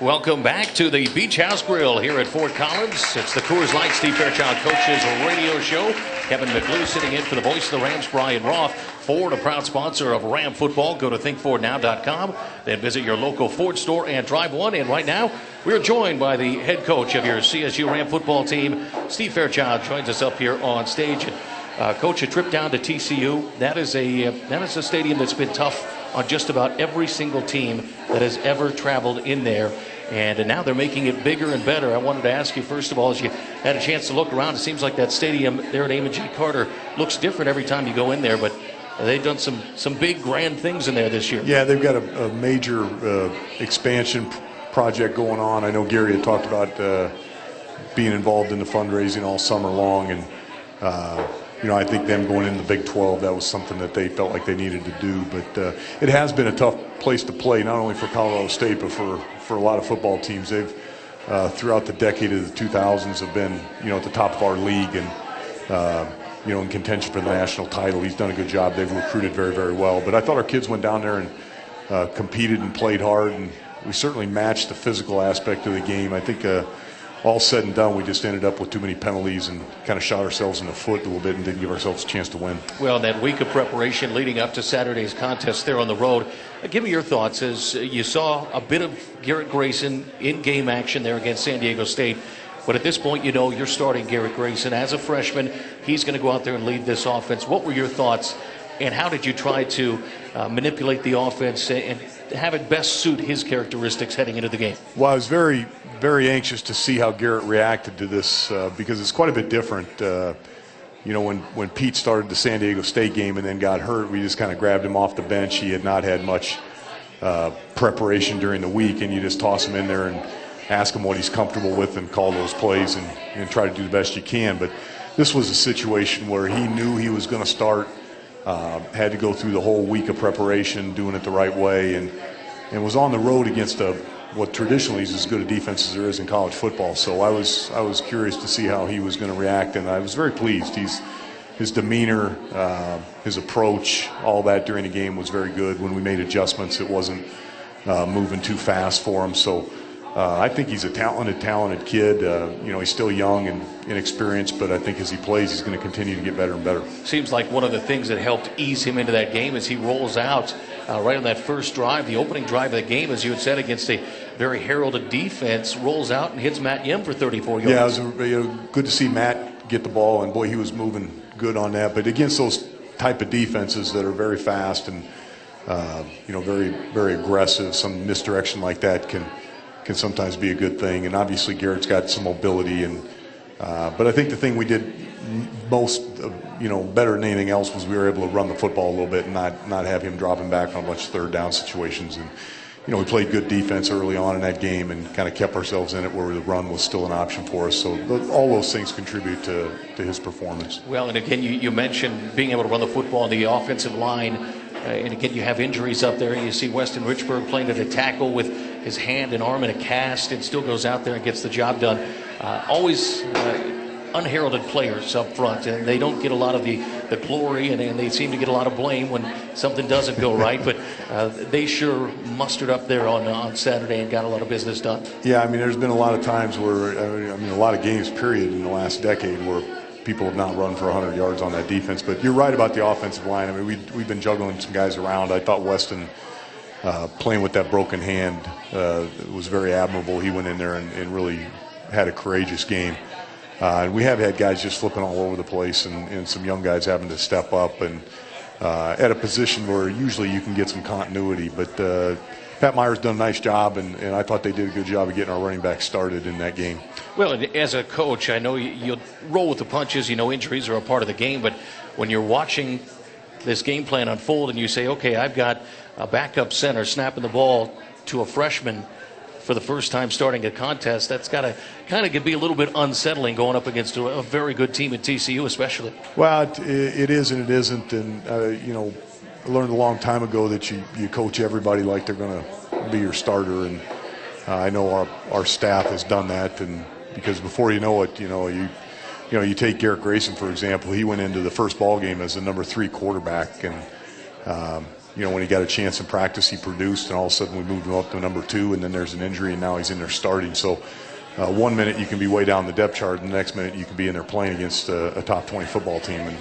Welcome back to the Beach House Grill here at Fort Collins. It's the Coors Light Steve Fairchild Coaches Radio Show. Kevin McGlue sitting in for the voice of the Rams, Brian Roth. Ford, a proud sponsor of Ram football. Go to thinkfordnow.com. Then visit your local Ford store and drive one. And right now, we're joined by the head coach of your CSU Ram football team, Steve Fairchild, joins us up here on stage. Coach, a trip down to TCU. That is a stadium that's been tough on just about every single team that has ever traveled in there. And now they're making it bigger and better. I wanted to ask you, first of all, as you had a chance to look around, it seems like that stadium there at Amon G. Carter looks different every time you go in there, but they've done some big, grand things in there this year. Yeah, they've got a major expansion project going on. I know Gary had talked about being involved in the fundraising all summer long, and I think them going into the Big 12, that was something that they felt like they needed to do. But it has been a tough place to play, not only for Colorado State, but for a lot of football teams. They've, throughout the decade of the 2000s, have been, at the top of our league and, in contention for the national title. He's done a good job. They've recruited very, very well. But I thought our kids went down there and competed and played hard, and we certainly matched the physical aspect of the game. I think all said and done, we just ended up with too many penalties and kind of shot ourselves in the foot a little bit and didn't give ourselves a chance to win. Well, that week of preparation leading up to Saturday's contest there on the road, give me your thoughts as you saw a bit of Garrett Grayson in game action there against San Diego State. But at this point, you're starting Garrett Grayson as a freshman. He's going to go out there and lead this offense. What were your thoughts, and how did you try to manipulate the offense and have it best suit his characteristics heading into the game? Well, I was very, very anxious to see how Garrett reacted to this because it's quite a bit different. When Pete started the San Diego State game and then got hurt, we just kind of grabbed him off the bench. He had not had much preparation during the week, and you just toss him in there and ask him what he's comfortable with and call those plays and try to do the best you can. But this was a situation where he knew he was going to start, had to go through the whole week of preparation, doing it the right way, and was on the road against what traditionally is as good a defense as there is in college football. So I was curious to see how he was going to react, and I was very pleased. His demeanor, his approach, all that during the game was very good. When we made adjustments, it wasn't moving too fast for him. So I think he's a talented kid. He's still young and inexperienced, but I think as he plays, he's going to continue to get better and better. Seems like one of the things that helped ease him into that game is he rolls out right on that first drive, the opening drive of the game, as you had said, against a very heralded defense, rolls out and hits Matt Yim for 34 yards. Yeah, it was good to see Matt get the ball, and boy, he was moving good on that. But against those type of defenses that are very fast and very, very aggressive, some misdirection like that can sometimes be a good thing. And obviously Garrett's got some mobility, but I think the thing we did most better than anything else was we were able to run the football a little bit and not have him dropping back on a bunch of third down situations. And we played good defense early on in that game and kind of kept ourselves in it where the run was still an option for us. So all those things contribute to his performance. Well, and again, you mentioned being able to run the football on the offensive line. And again, you have injuries up there. You see Weston Richburg playing at a tackle with his hand and arm in a cast and still goes out there and gets the job done. Always unheralded players up front, and they don't get a lot of the glory, and they seem to get a lot of blame when something doesn't go right. But they sure mustered up there on Saturday and got a lot of business done. Yeah, there's been a lot of times where, a lot of games, period, in the last decade where people have not run for 100 yards on that defense. But you're right about the offensive line. We've been juggling some guys around. I thought Weston, playing with that broken hand, was very admirable. He went in there and really had a courageous game. And we have had guys just flipping all over the place and some young guys having to step up and at a position where usually you can get some continuity. But Pat Meyer's done a nice job, and I thought they did a good job of getting our running back started in that game. Well, as a coach, I know you'll roll with the punches. Injuries are a part of the game. But when you're watching this game plan unfold and you say, okay, I've got a backup center snapping the ball to a freshman for the first time starting a contest, that's got to kind of be a little bit unsettling going up against a very good team at TCU especially. Well, it is and it isn't. And, I learned a long time ago that you coach everybody like they're going to be your starter. And I know our staff has done that. And because before you know it, you take Garrett Grayson, for example. He went into the first ball game as the number 3 quarterback. And, when he got a chance in practice, he produced, and all of a sudden we moved him up to number 2, and then there's an injury, and now he's in there starting. So 1 minute you can be way down the depth chart, and the next minute you can be in there playing against a top 20 football team.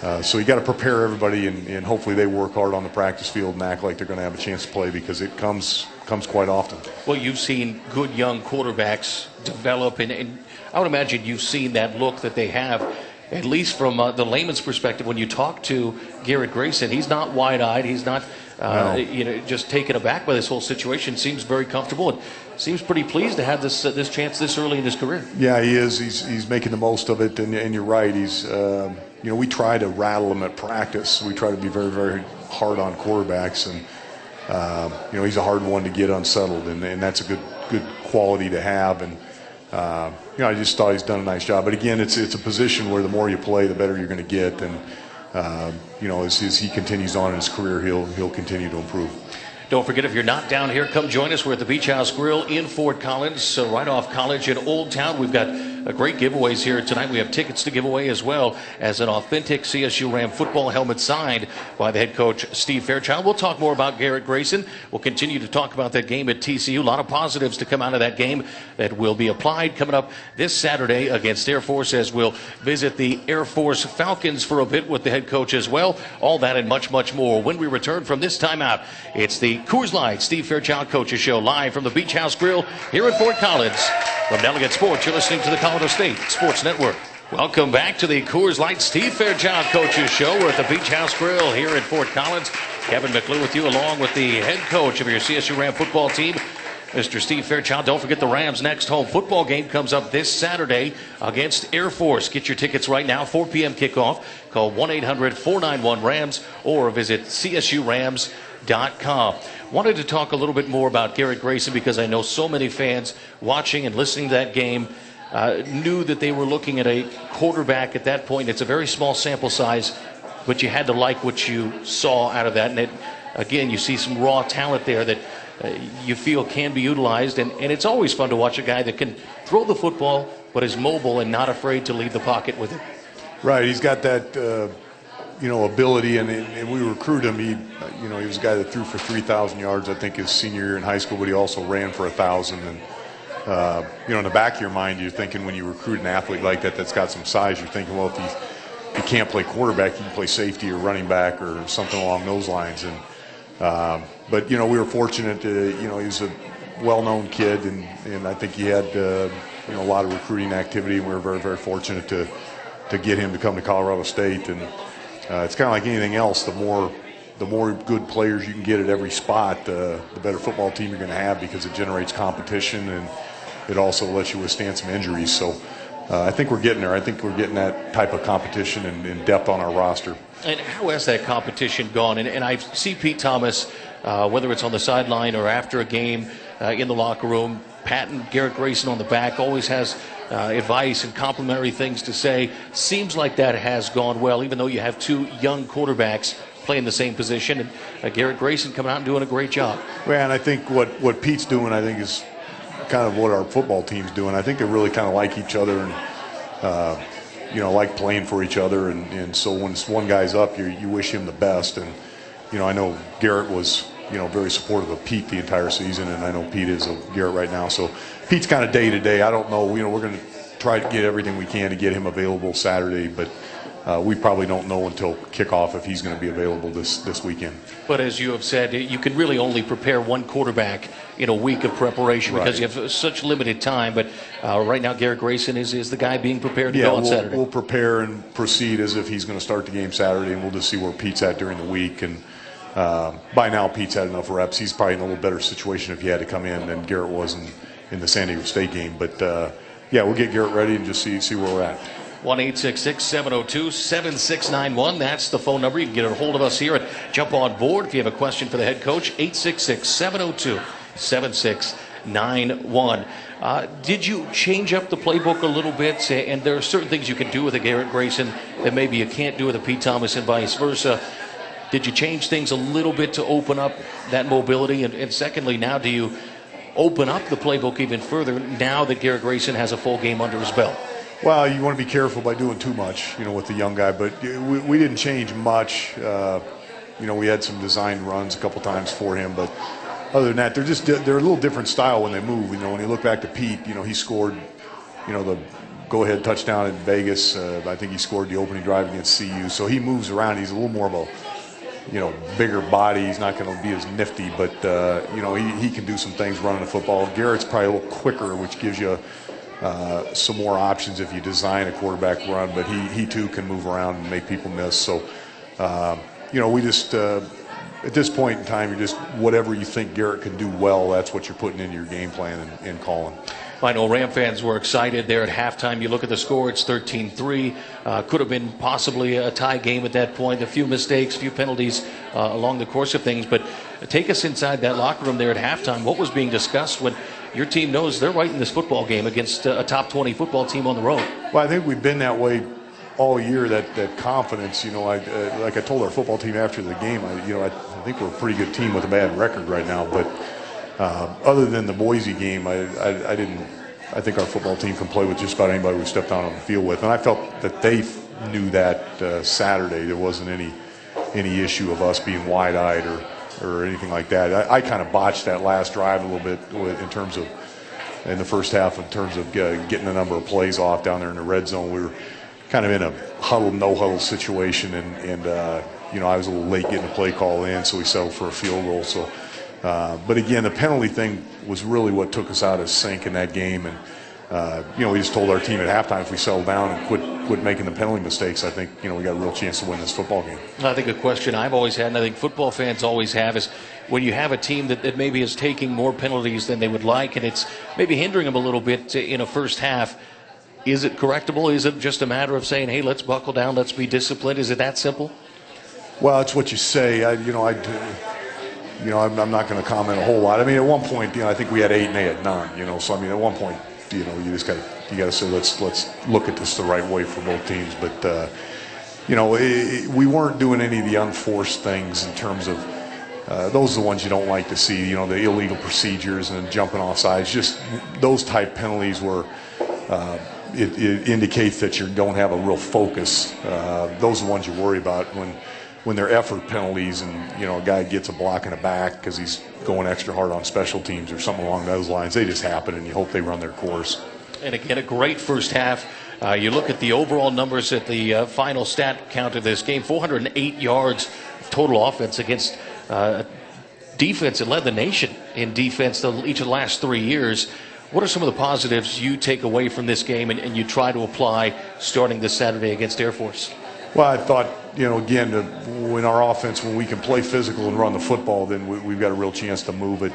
And so you got to prepare everybody, and hopefully they work hard on the practice field and act like they're going to have a chance to play, because it comes quite often. Well, you've seen good young quarterbacks develop, and I would imagine you've seen that look that they have, at least from the layman's perspective. When you talk to Garrett Grayson, he's not wide-eyed. He's not just taken aback by this whole situation. Seems very comfortable and seems pretty pleased to have this chance this early in his career. Yeah, he is. He's making the most of it, and you're right. He's we try to rattle him at practice. We try to be very, very hard on quarterbacks, and he's a hard one to get unsettled, and that's a good quality to have. And I just thought he's done a nice job. But again, it's a position where the more you play, the better you're going to get. And as he continues on in his career, he'll continue to improve. Don't forget, if you're not down here, come join us. We're at the Beach House Grill in Fort Collins, right off College in Old Town. We've got great giveaways here tonight. We have tickets to give away, as well as an authentic CSU Ram football helmet signed by the head coach, Steve Fairchild. We'll talk more about Garrett Grayson. We'll continue to talk about that game at TCU. A lot of positives to come out of that game that will be applied coming up this Saturday against Air Force, as we'll visit the Air Force Falcons for a bit with the head coach as well. All that and much, much more when we return from this timeout. It's the Coors Light Steve Fairchild Coaches Show, live from the Beach House Grill here at Fort Collins. From Delegate Sports, you're listening to the Colorado State Sports Network. Welcome back to the Coors Light Steve Fairchild Coaches Show. We're at the Beach House Grill here at Fort Collins. Kevin McClure with you, along with the head coach of your CSU Ram football team, Mr. Steve Fairchild. Don't forget, the Rams' next home football game comes up this Saturday against Air Force. Get your tickets right now, 4 p.m. kickoff. Call 1-800-491-RAMS or visit csurams.com. Wanted to talk a little bit more about Garrett Grayson, because I know so many fans watching and listening to that game knew that they were looking at a quarterback at that point. It's a very small sample size, but you had to like what you saw out of that. And again, you see some raw talent there that you feel can be utilized. And it's always fun to watch a guy that can throw the football but is mobile and not afraid to leave the pocket with it. Right, he's got that ability, and we recruit him. He was a guy that threw for 3,000 yards, I think, his senior year in high school, but he also ran for 1,000. And in the back of your mind, you're thinking, when you recruit an athlete like that that's got some size, you're thinking, well, if he can't play quarterback, he can play safety or running back or something along those lines. And but we were fortunate to, he was a well-known kid, and I think he had a lot of recruiting activity, and we were very, very fortunate to get him to come to Colorado State. And it's kind of like anything else. The more good players you can get at every spot, the better football team you're going to have, because it generates competition, and it also lets you withstand some injuries. So I think we're getting there. I think we're getting that type of competition and depth on our roster. And how has that competition gone? And I see Pete Thomas, whether it's on the sideline or after a game in the locker room, patting Garrett Grayson on the back, always has advice and complimentary things to say. Seems like that has gone well, even though you have two young quarterbacks playing the same position. And Garrett Grayson coming out and doing a great job. Well, and I think what Pete's doing, I think, is kind of what our football team's doing. I think they really kind of like each other, and like playing for each other. And so when one guy's up, you wish him the best. And I know Garrett was very supportive of Pete the entire season, and I know Pete is of Garrett right now. So Pete's kind of day to day. I don't know. We're going to try to get everything we can to get him available Saturday, but we probably don't know until kickoff if he's going to be available this weekend. But as you have said, you can really only prepare one quarterback in a week of preparation, because you have such limited time. But right now, Garrett Grayson is the guy being prepared to go on Saturday. We'll prepare and proceed as if he's going to start the game Saturday, and we'll just see where Pete's at during the week. And by now, Pete's had enough reps. He's probably in a little better situation if he had to come in than Garrett was in the San Diego State game. But we'll get Garrett ready and just see where we're at. 1-866-702-7691. That's the phone number. You can get a hold of us here at Jump On Board if you have a question for the head coach. 866-702-7691. Did you change up the playbook a little bit? And there are certain things you can do with a Garrett Grayson that maybe you can't do with a Pete Thomas, and vice versa. Did you change things a little bit to open up that mobility? And secondly, now do you open up the playbook even further now that Garrett Grayson has a full game under his belt? Well, you want to be careful by doing too much, with the young guy. But we didn't change much. we had some designed runs a couple times for him, but other than that, they're a little different style when they move. When you look back to Pete, he scored, the go-ahead touchdown in Vegas. I think he scored the opening drive against CU. So he moves around. He's a little more of a, bigger body. He's not going to be as nifty, but he can do some things running the football. Garrett's probably a little quicker, which gives you some more options if you design a quarterback run. But he too can move around and make people miss. So we just. At this point in time, you're just whatever you think Garrett can do well, that's what you're putting into your game plan and calling. I know Ram fans were excited there at halftime. You look at the score, it's 13-3. Could have been possibly a tie game at that point. A few mistakes, a few penalties along the course of things. But take us inside that locker room there at halftime. What was being discussed when your team knows they're right in this football game against a top 20 football team on the road? Well, I think we've been that way all year, that confidence. Like I told our football team after the game, I think we're a pretty good team with a bad record right now. But other than the Boise game, I think our football team can play with just about anybody we stepped out on the field with. And I felt that they knew that Saturday. There wasn't any issue of us being wide-eyed or anything like that. I kind of botched that last drive a little bit in the first half in terms of getting a number of plays off down there in the red zone. We were kind of in a no huddle situation, and I was a little late getting the play call in, so we settled for a field goal. So, but again, the penalty thing was really what took us out of sync in that game, and we just told our team at halftime if we settle down and quit making the penalty mistakes, I think we got a real chance to win this football game. I think a question I've always had, and I think football fans always have, is when you have a team that maybe is taking more penalties than they would like, and it's maybe hindering them a little bit in a first half. Is it correctable? Is it just a matter of saying, hey, let's buckle down, let's be disciplined? Is it that simple? Well, it's what you say. I'm not going to comment a whole lot. I mean, at one point, I think we had 8 and they had none. So I mean, at one point, you just got to say let's look at this the right way for both teams. But we weren't doing any of the unforced things in terms of those are the ones you don't like to see. The illegal procedures and jumping off sides. Just those type penalties where. It indicates that you don't have a real focus. Those are the ones you worry about when they're effort penalties and a guy gets a block in the back because he's going extra hard on special teams or something along those lines. They just happen, and you hope they run their course. And again, a great first half. You look at the overall numbers at the final stat count of this game: 408 yards of total offense against defense that led the nation in defense each of the last 3 years. What are some of the positives you take away from this game and you try to apply starting this Saturday against Air Force? Well, I thought, again, when our offense, when we can play physical and run the football, then we've got a real chance to move it.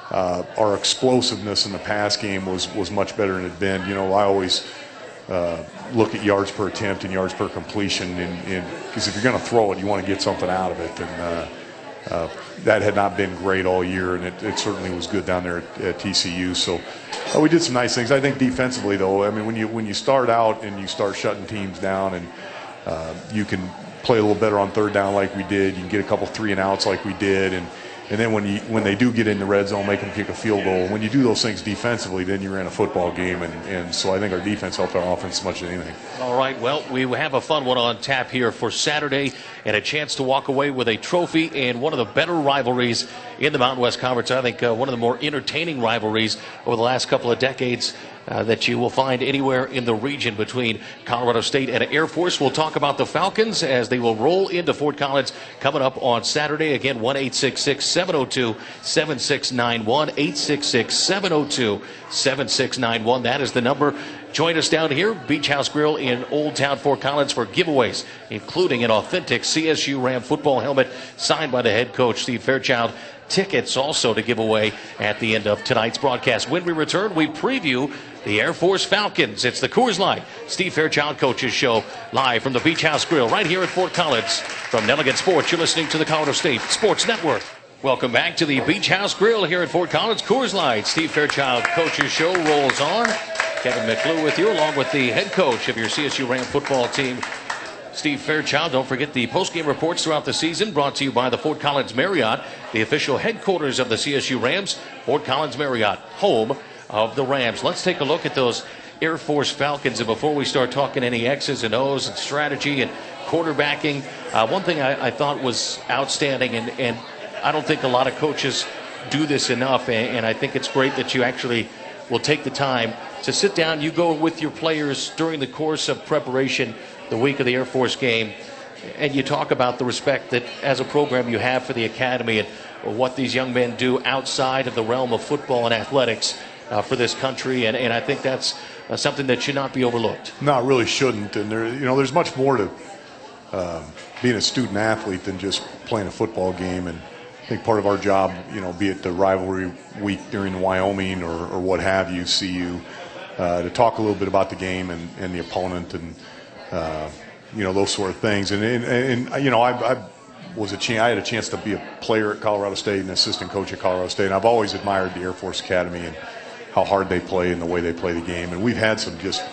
Our explosiveness in the pass game was much better than it had been. I always look at yards per attempt and yards per completion, because if you're going to throw it, you want to get something out of it. And that had not been great all year, and it certainly was good down there at TCU. So we did some nice things. I think defensively, though, I mean, when you start out and you start shutting teams down, and you can play a little better on third down like we did, you can get a couple 3-and-outs like we did, and then when they do get in the red zone, make them kick a field goal. When you do those things defensively, then you're in a football game, and so I think our defense helped our offense as much as anything. All right, well, we have a fun one on tap here for Saturday, and a chance to walk away with a trophy and one of the better rivalries in the Mountain West Conference. I think one of the more entertaining rivalries over the last couple of decades that you will find anywhere in the region between Colorado State and Air Force. We'll talk about the Falcons as they will roll into Fort Collins coming up on Saturday. Again, 1-866-702-7691, 866-702-7691. That is the number. Join us down here, Beach House Grill in Old Town Fort Collins, for giveaways, including an authentic CSU Ram football helmet signed by the head coach, Steve Fairchild. Tickets also to give away at the end of tonight's broadcast. When we return, we preview the Air Force Falcons. It's the Coors Light Steve Fairchild Coaches Show, live from the Beach House Grill right here at Fort Collins. From Nelligan Sports, you're listening to the Colorado State Sports Network. Welcome back to the Beach House Grill here at Fort Collins. Coors Light Steve Fairchild Coaches Show rolls on. Kevin McClue with you, along with the head coach of your CSU Ram football team, Steve Fairchild. Don't forget the post-game reports throughout the season, brought to you by the Fort Collins Marriott, the official headquarters of the CSU Rams. Fort Collins Marriott, home of the Rams. Let's take a look at those Air Force Falcons. And before we start talking any X's and O's and strategy and quarterbacking. One thing I thought was outstanding, and I don't think a lot of coaches do this enough, and I think it's great that you actually will take the time to sit down. You go with your players during the course of preparation the week of the Air Force game, and you talk about the respect that as a program you have for the academy and what these young men do outside of the realm of football and athletics for this country, and I think that's something that should not be overlooked. No, it really shouldn't. And there's much more to being a student athlete than just playing a football game. And I think part of our job, be it the rivalry week during Wyoming or what have you, CU, to talk a little bit about the game and the opponent and those sort of things. And I had a chance to be a player at Colorado State and assistant coach at Colorado State, and I've always admired the Air Force Academy and how hard they play and the way they play the game. And we've had some just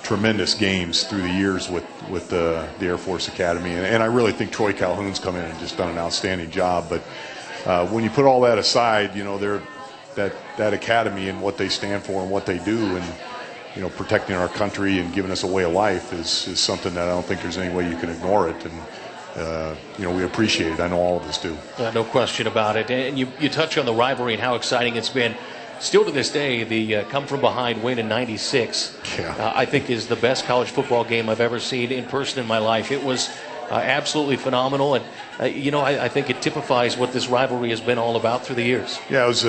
tremendous games through the years with the Air Force Academy, and I really think Troy Calhoun's come in and just done an outstanding job. But when you put all that aside, they're that academy and what they stand for and what they do, and protecting our country and giving us a way of life is something that I don't think there's any way you can ignore it. And we appreciate it. I know all of us do. No question about it. And you touch on the rivalry and how exciting it's been. Still to this day, the come-from-behind win in '96, I think, is the best college football game I've ever seen in person in my life. It was absolutely phenomenal, and I think it typifies what this rivalry has been all about through the years. Yeah, it was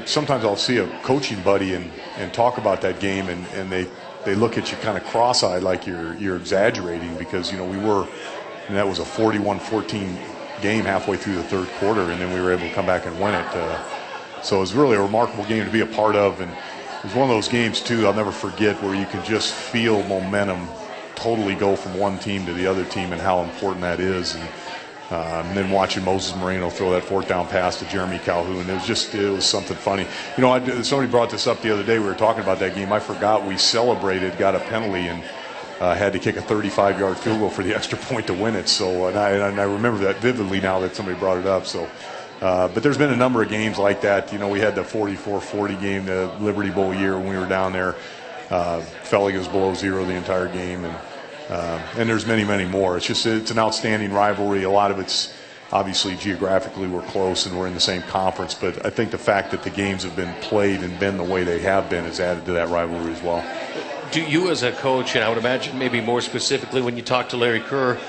sometimes I'll see a coaching buddy and talk about that game, and they look at you kind of cross-eyed like you're exaggerating, because and that was a 41-14 game halfway through the third quarter, and then we were able to come back and win it. So it was really a remarkable game to be a part of, and it was one of those games, too, I'll never forget, where you can just feel momentum totally go from one team to the other team and how important that is. And then watching Moses Moreno throw that fourth down pass to Jeremy Calhoun, it was something funny. Somebody brought this up the other day. We were talking about that game. I forgot we celebrated, got a penalty, and had to kick a 35-yard field goal for the extra point to win it. So, and I remember that vividly now that somebody brought it up. So. But there's been a number of games like that. We had the 44-40 game, the Liberty Bowl year when we were down there. Felt like it was below zero the entire game, and there's many, many more. It's an outstanding rivalry. A lot of it's obviously geographically we're close and we're in the same conference, but I think the fact that the games have been played and been the way they have been has added to that rivalry as well. Do you as a coach, and I would imagine maybe more specifically when you talk to Larry Kerr,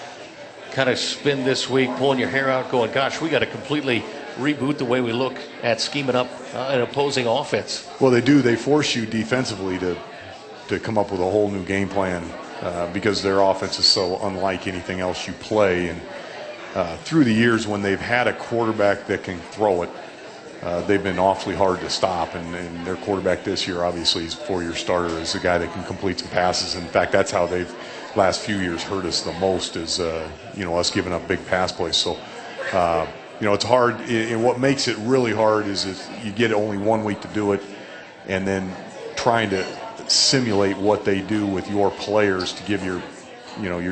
kind of spend this week pulling your hair out going, gosh, we got to completely reboot the way we look at scheming up an opposing offense? Well, they do. They force you defensively to come up with a whole new game plan because their offense is so unlike anything else you play. And through the years, when they've had a quarterback that can throw it, they've been awfully hard to stop. And their quarterback this year, obviously, is a four-year starter, is a guy that can complete some passes. In fact, that's how they've last few years hurt us the most, is us giving up big pass plays. So it's hard, and what makes it really hard is you get only 1 week to do it, and then trying to simulate what they do with your players to give your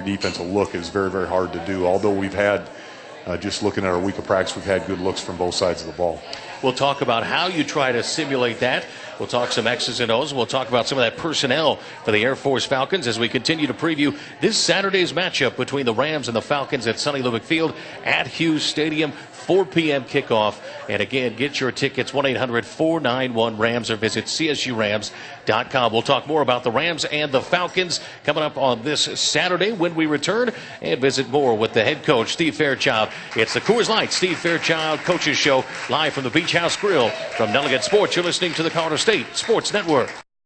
defense a look is very, very hard to do. Although we've had, just looking at our week of practice, we've had good looks from both sides of the ball. We'll talk about how you try to simulate that. We'll talk some X's and O's. We'll talk about some of that personnel for the Air Force Falcons as we continue to preview this Saturday's matchup between the Rams and the Falcons at Sonny Lubick Field at Hughes Stadium. 4 p.m. kickoff. And again, get your tickets, 1-800-491-RAMS, or visit csurams.com. We'll talk more about the Rams and the Falcons coming up on this Saturday when we return, and visit more with the head coach, Steve Fairchild. It's the Coors Light Steve Fairchild Coaches Show, live from the Beach House Grill. From Delegate Sports, you're listening to the Colorado State Sports Network.